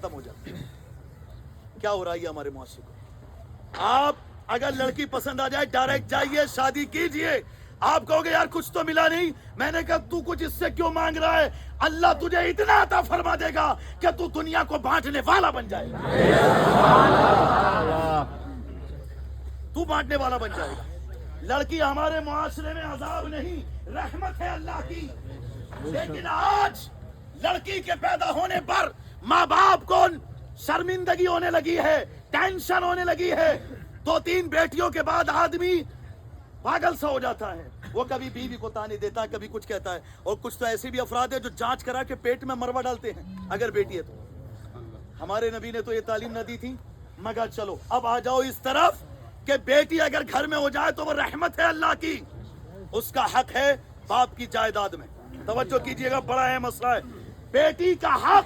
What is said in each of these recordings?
खत्म हो जाती है। क्या हो रहा है हमारे मुआशरे को? आप अगर लड़की पसंद आ जाए डायरेक्ट जाइए, शादी कीजिए। आप कहोगे यार कुछ तो मिला नहीं, मैंने कहा तू कुछ इससे क्यों मांग रहा है? अल्लाह तुझे इतना अता फरमा देगा कि तू दुनिया को बांटने वाला बन जाएगा। तू बांटने वाला बन जाएगा। लड़की हमारे मुआशरे में अजाब नहीं, रहमत है अल्लाह की। लेकिन आज लड़की के पैदा होने पर माँ बाप को शर्मिंदगी होने लगी है, टेंशन होने लगी है। 2-3 बेटियों के बाद आदमी पागल सा हो जाता है। वो कभी बीवी को ताने देता है, कभी कुछ कहता है। और कुछ तो ऐसे भी अफराद है जो जांच करा के पेट में मरवा डालते हैं अगर बेटी है तो। हमारे नबी ने तो ये तालीम न दी थी। मगर चलो अब आ जाओ इस तरफ कि बेटी अगर घर में हो जाए तो वो रहमत है अल्लाह की। उसका हक है बाप की जायदाद में। तवज्जो कीजिएगा, बड़ा है मसला है। बेटी का हक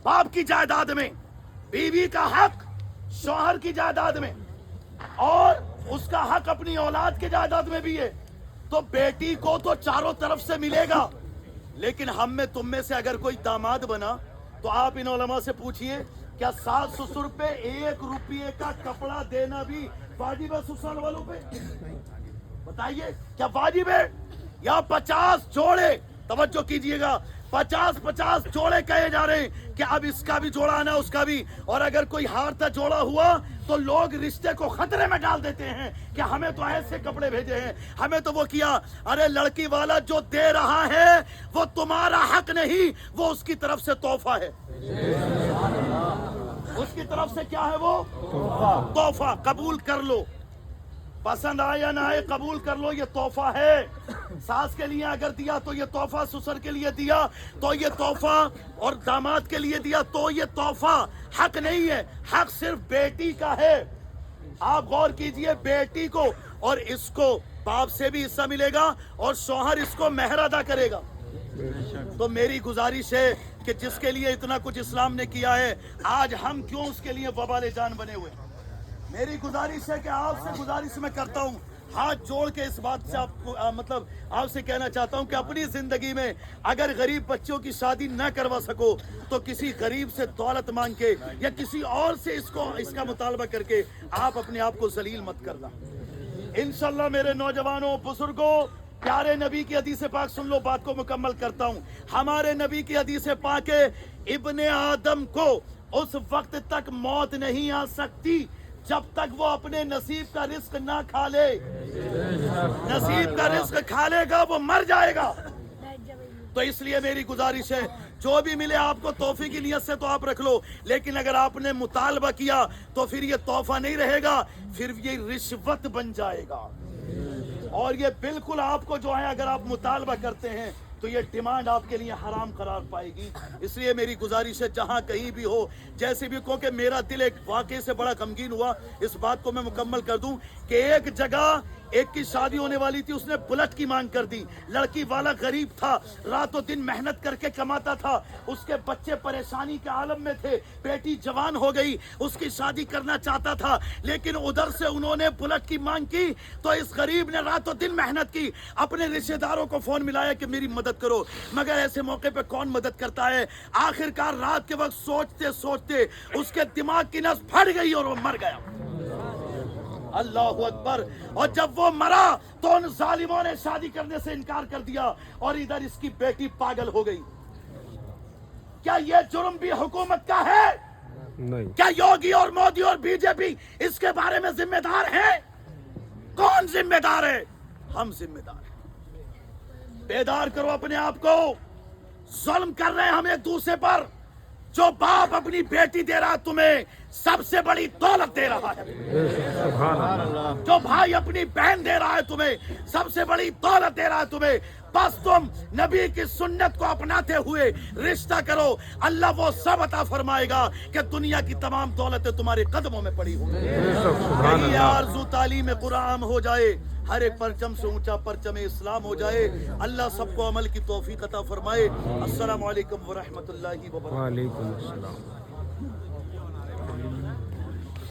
बाप की जायदाद में, बीवी का हक शौहर की जायदाद में, और उसका हक अपनी औलाद की जायदाद में भी है। तो बेटी को तो चारों तरफ से मिलेगा। लेकिन हम में तुम में से अगर कोई दामाद बना तो आप इन उलमा से पूछिए, क्या सास ससुर पे 1 रुपये का कपड़ा देना भी वाजिब है ससुराल वालों पे? बताइए क्या वाजिब है? या 50 जोड़े, तवज्जो कीजिएगा, 50-50 जोड़े कहे जा रहे हैं कि अब इसका भी जोड़ा आना, उसका भी। और अगर कोई हारता जोड़ा हुआ तो लोग रिश्ते को खतरे में डाल देते हैं कि हमें तो ऐसे कपड़े भेजे हैं, हमें तो वो किया। अरे लड़की वाला जो दे रहा है वो तुम्हारा हक नहीं, वो उसकी तरफ से तोहफा है। उसकी तरफ से क्या है? वो तोहफा। कबूल कर लो, पसंद आए या ना आए कबूल कर लो, ये तोहफा है। सास के लिए अगर दिया तो ये तोहफा, ससुर के लिए दिया तो ये तोहफा, और दामाद के लिए दिया तो ये तोहफा। हक नहीं है, हक सिर्फ बेटी का है। आप गौर कीजिए, बेटी को और इसको बाप से भी हिस्सा मिलेगा और शौहर इसको मेहर अदा करेगा। तो मेरी गुजारिश है कि जिसके लिए इतना कुछ इस्लाम ने किया है, आज हम क्यों उसके लिए वबाले जान बने हुए? मेरी गुजारिश है कि आपसे गुजारिश मैं करता हूँ, हाथ जोड़ के इस बात से आपको मतलब आपसे कहना चाहता हूँ कि अपनी जिंदगी में अगर गरीब बच्चों की शादी न करवा सको तो किसी गरीब से दौलत मांग के या किसी और से इसका मुतालबा करके आप अपने आप को जलील मत करना। इंशाल्लाह मेरे नौजवानों, बुजुर्गों, प्यारे नबी की हदीस पाक सुन लो, बात को मुकम्मल करता हूँ। हमारे नबी की हदीस पाक है, इब्ने आदम को उस वक्त तक मौत नहीं आ सकती जब तक वो अपने नसीब का रिस्क ना खा ले। नसीब का रिस्क खा लेगा वो मर जाएगा। तो इसलिए मेरी गुजारिश है, जो भी मिले आपको तोहफे की नियत से तो आप रख लो, लेकिन अगर आपने मुतालबा किया तो फिर ये तोहफा नहीं रहेगा, फिर ये रिश्वत बन जाएगा। और ये बिल्कुल आपको जो है, अगर आप मुतालबा करते हैं तो ये डिमांड आपके लिए हराम करार पाएगी। इसलिए मेरी गुजारिश है, जहां कहीं भी हो, जैसे भी कहो कि मेरा दिल एक वाकई से बड़ा गमगीन हुआ, इस बात को मैं मुकम्मल कर दूं कि एक जगह एक की शादी होने वाली थी, उसने बुलेट की मांग कर दी। लड़की वाला गरीब था, रातों दिन मेहनत करके कमाता था, उसके बच्चे परेशानी के आलम में थे, बेटी जवान हो गई, उसकी शादी करना चाहता था, लेकिन उधर से उन्होंने बुलेट की मांग की तो इस गरीब ने रातों दिन मेहनत की, अपने रिश्तेदारों को फोन मिलाया कि मेरी मदद करो, मगर ऐसे मौके पे कौन मदद करता है। आखिरकार रात के वक्त सोचते सोचते उसके दिमाग की नस फट गई और वो मर गया। अल्लाह अकबर। और जब वो मरा तो उन जालिमों ने शादी करने से इनकार कर दिया और इधर इसकी बेटी पागल हो गई। क्या ये जुर्म भी हुकूमत का है? नहीं। क्या योगी और मोदी और बीजेपी इसके बारे में जिम्मेदार हैं? कौन जिम्मेदार है? हम जिम्मेदार हैं। बेदार करो अपने आप को। जुल्म कर रहे हैं हम एक दूसरे पर। जो बाप अपनी बेटी दे रहा है तुम्हें, सबसे बड़ी दौलत दे रहा है। जो भाई अपनी बहन दे रहा है तुम्हें, सबसे बड़ी दौलत दे रहा है तुम्हें। बस तुम नबी की सुन्नत को अपनाते हुए रिश्ता करो, अल्लाह वो सब अता फरमाएगा कि दुनिया की तमाम दौलतें तुम्हारे कदमों में पड़ी होंगी। यही आरज़ू तालीम कुरान हो जाए, हर एक परचम से ऊंचा परचम इस्लाम हो जाए। अल्लाह सबको अमल की तौफीक अता फरमाए। अस्सलामु अलैकुम व रहमतुल्लाहि व बरकातहू।